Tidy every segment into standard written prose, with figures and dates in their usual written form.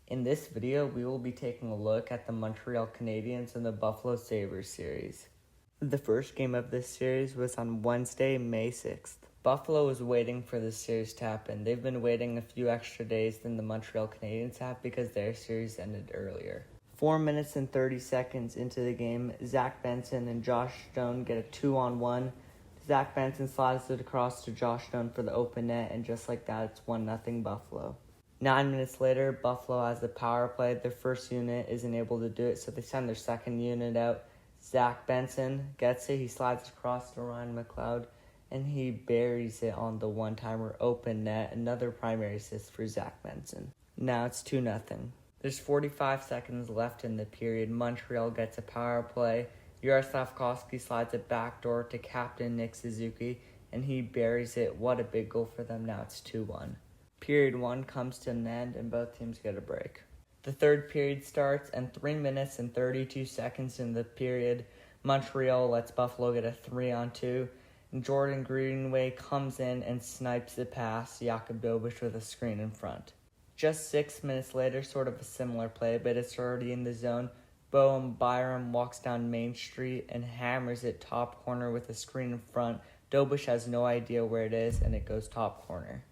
In this video, we will be taking a look at the Montreal Canadiens and the Buffalo Sabres series. The first game of this series was on Wednesday, May 6th. Buffalo was waiting for this series to happen. They've been waiting a few extra days than the Montreal Canadiens have because their series ended earlier. 4 minutes and 30 seconds into the game, Zach Benson and Josh Stone get a 2-on-1. Zach Benson slides it across to Josh Stone for the open net, and just like that, it's 1-0 Buffalo. 9 minutes later, Buffalo has the power play. Their first unit isn't able to do it, so they send their second unit out. Zach Benson gets it. He slides across to Ryan McLeod, and he buries it on the one-timer open net. Another primary assist for Zach Benson. Now it's 2-0. There's 45 seconds left in the period. Montreal gets a power play. Yuri Slafkovsky slides it backdoor to captain Nick Suzuki, and he buries it. What a big goal for them. Now it's 2-1. Period 1 comes to an end, and both teams get a break. The third period starts, and 3 minutes and 32 seconds in the period, Montreal lets Buffalo get a 3-on-2, and Jordan Greenway comes in and snipes the pass Jakub Dobeš with a screen in front. Just 6 minutes later, sort of a similar play, but it's already in the zone, Boehm Byram walks down Main Street and hammers it top corner with a screen in front. Dobeš has no idea where it is, and it goes top corner.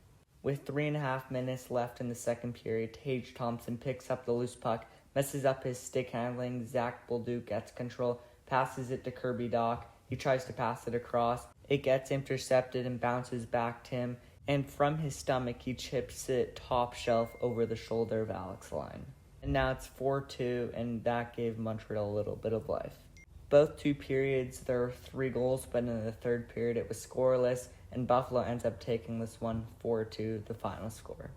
With 3.5 minutes left in the second period, Tage Thompson picks up the loose puck, messes up his stick handling. Zach Bolduc gets control, passes it to Kirby Dach. He tries to pass it across. It gets intercepted and bounces back to him, and from his stomach, he chips it top shelf over the shoulder of Alex Line. And now it's 4-2, and that gave Montreal a little bit of life. Both two periods, there were 3 goals, but in the third period, it was scoreless, and Buffalo ends up taking this one 4-2, the final score.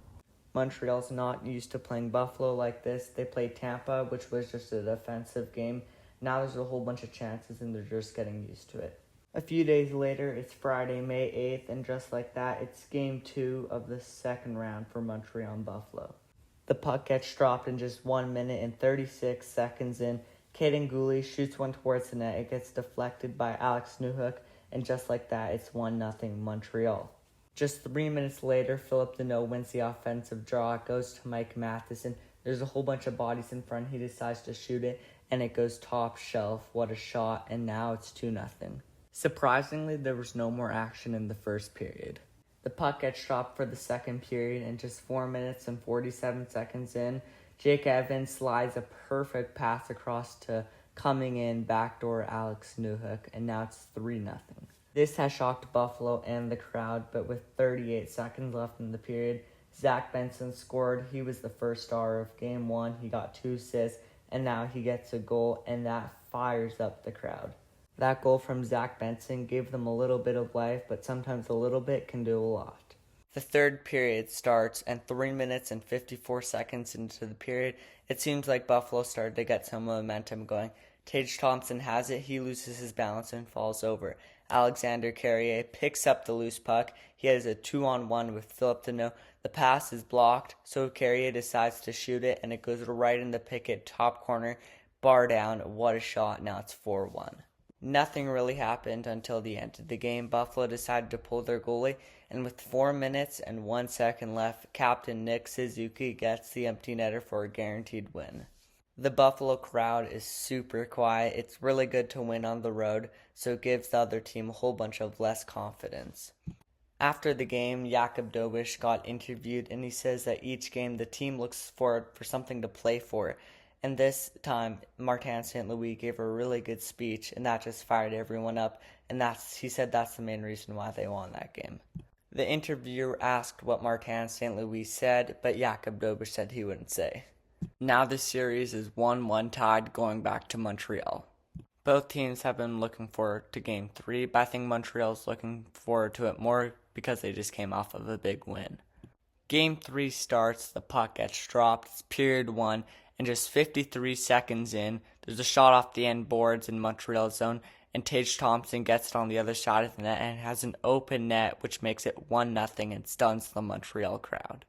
Montreal's not used to playing Buffalo like this. They played Tampa, which was just a defensive game. Now there's a whole bunch of chances, and they're just getting used to it. A few days later, it's Friday, May 8th, and just like that, it's Game 2 of the second round for Montreal and Buffalo. The puck gets dropped in just 1 minute and 36 seconds in. Caden Gooley shoots one towards the net. It gets deflected by Alex Newhook, and just like that, it's 1-0 Montreal. Just 3 minutes later, Philip Deneau wins the offensive draw. It goes to Mike Matheson. There's a whole bunch of bodies in front. He decides to shoot it, and it goes top shelf. What a shot, and now it's 2-0. Surprisingly, there was no more action in the first period. The puck gets dropped for the second period, and just 4 minutes and 47 seconds in, Jake Evans slides a perfect pass across to coming in backdoor Alex Newhook, and now it's 3-0. This has shocked Buffalo and the crowd, but with 38 seconds left in the period, Zach Benson scored. He was the first star of Game 1. He got 2 assists, and now he gets a goal, and that fires up the crowd. That goal from Zach Benson gave them a little bit of life, but sometimes a little bit can do a lot. The third period starts, and 3 minutes and 54 seconds into the period, it seems like Buffalo started to get some momentum going. Tage Thompson has it. He loses his balance and falls over. Alexander Carrier picks up the loose puck. He has a 2-on-1 with Philip Deneau. The pass is blocked, so Carrier decides to shoot it, and it goes right in the picket top corner. Bar down. What a shot. Now it's 4-1. Nothing really happened until the end of the game. Buffalo decided to pull their goalie, and with 4 minutes and 1 second left, captain Nick Suzuki gets the empty netter for a guaranteed win. The Buffalo crowd is super quiet. It's really good to win on the road, so it gives the other team a whole bunch of less confidence. After the game, Jakub Dobeš got interviewed, and he says that each game the team looks forward for something to play for. And this time, Martin St. Louis gave a really good speech, and that just fired everyone up. And he said that's the main reason why they won that game. The interviewer asked what Martin St. Louis said, but Jakub Dobeš said he wouldn't say. Now the series is 1-1 tied going back to Montreal. Both teams have been looking forward to Game 3, but I think Montreal's looking forward to it more because they just came off of a big win. Game 3 starts, the puck gets dropped, it's period 1, and just 53 seconds in, there's a shot off the end boards in Montreal's zone, and Tage Thompson gets it on the other side of the net and has an open net, which makes it 1-0 and stuns the Montreal crowd.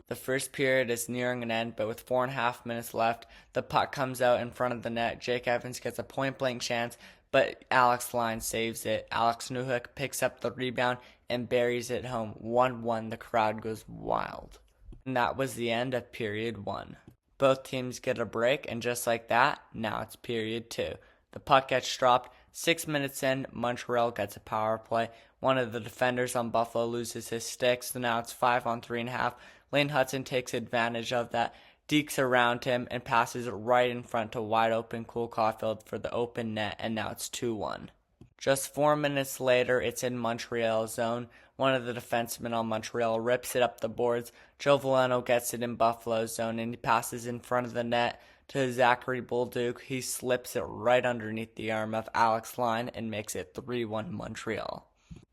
The first period is nearing an end, but with 4.5 minutes left, the puck comes out in front of the net. Jake Evans gets a point-blank chance, but Alex Line saves it. Alex Newhook picks up the rebound and buries it home. 1-1, the crowd goes wild. And that was the end of period 1. Both teams get a break, and just like that, now it's period 2. The puck gets dropped. 6 minutes in, Montreal gets a power play. One of the defenders on Buffalo loses his stick, so now it's 5-on-3.5. Lane Hutson takes advantage of that, dekes around him, and passes it right in front to wide open Cole Caulfield for the open net, and now it's 2-1. Just 4 minutes later, it's in Montreal's zone. One of the defensemen on Montreal rips it up the boards. Joe Veleno gets it in Buffalo's zone, and he passes in front of the net to Zachary Bolduc. He slips it right underneath the arm of Alex Line and makes it 3-1 Montreal.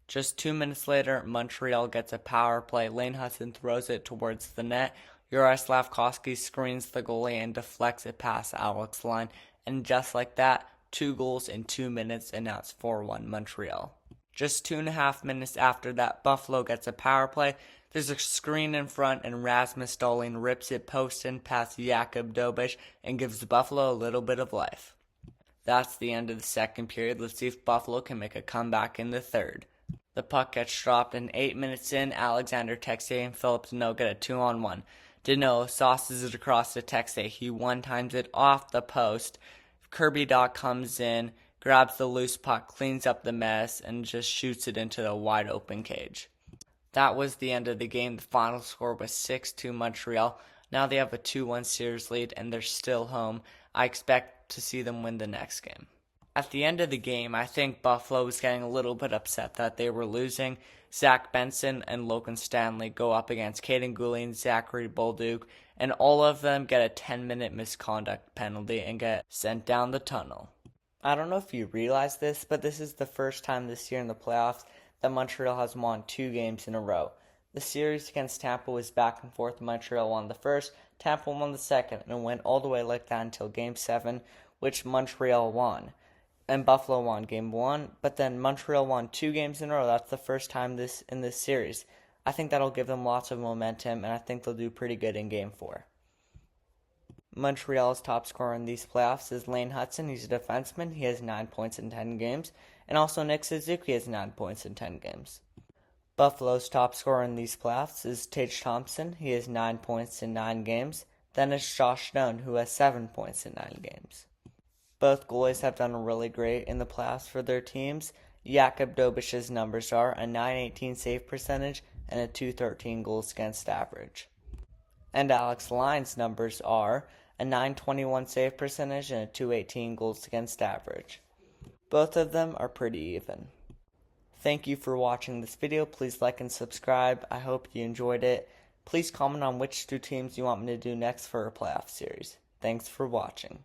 Just 2 minutes later, Montreal gets a power play. Lane Hutson throws it towards the net. Juraj Slafkovsky screens the goalie and deflects it past Alex Line. And just like that, 2 goals in 2 minutes, and now it's 4-1 Montreal. Just 2.5 minutes after that, Buffalo gets a power play. There's a screen in front, and Rasmus Dahlin rips it post in past Jakub Dobeš and gives Buffalo a little bit of life. That's the end of the second period. Let's see if Buffalo can make a comeback in the third. The puck gets dropped, and 8 minutes in, Alexander Texier and Philip Deneau get a 2-on-1. Deneau sauces it across to Texier. He one-times it off the post. Kirby Dach comes in, grabs the loose puck, cleans up the mess, and just shoots it into the wide open cage. That was the end of the game. The final score was 6-2 Montreal. Now they have a 2-1 series lead, and they're still home. I expect to see them win the next game. At the end of the game, I think Buffalo was getting a little bit upset that they were losing. Zach Benson and Logan Stanley go up against Caden Gooley and Zachary Bolduc, and all of them get a 10-minute misconduct penalty and get sent down the tunnel. I don't know if you realize this, but this is the first time this year in the playoffs that Montreal has won 2 games in a row. The series against Tampa was back and forth. Montreal won the first, Tampa won the second, and it went all the way like that until Game 7, which Montreal won. And Buffalo won Game 1, but then Montreal won 2 games in a row. That's the first time in this series. I think that'll give them lots of momentum, and I think they'll do pretty good in Game 4. Montreal's top scorer in these playoffs is Lane Hutson. He's a defenseman. He has 9 points in 10 games. And also Nick Suzuki has 9 points in 10 games. Buffalo's top scorer in these playoffs is Tage Thompson. He has 9 points in 9 games. Then it's Josh Stone, who has 7 points in 9 games. Both goalies have done really great in the playoffs for their teams. Jakub Dobeš's numbers are a .918 save percentage and a .213 goals against average. And Alex Line's numbers are a .921 save percentage and a .218 goals against average. Both of them are pretty even. Thank you for watching this video. Please like and subscribe. I hope you enjoyed it. Please comment on which 2 teams you want me to do next for a playoff series. Thanks for watching.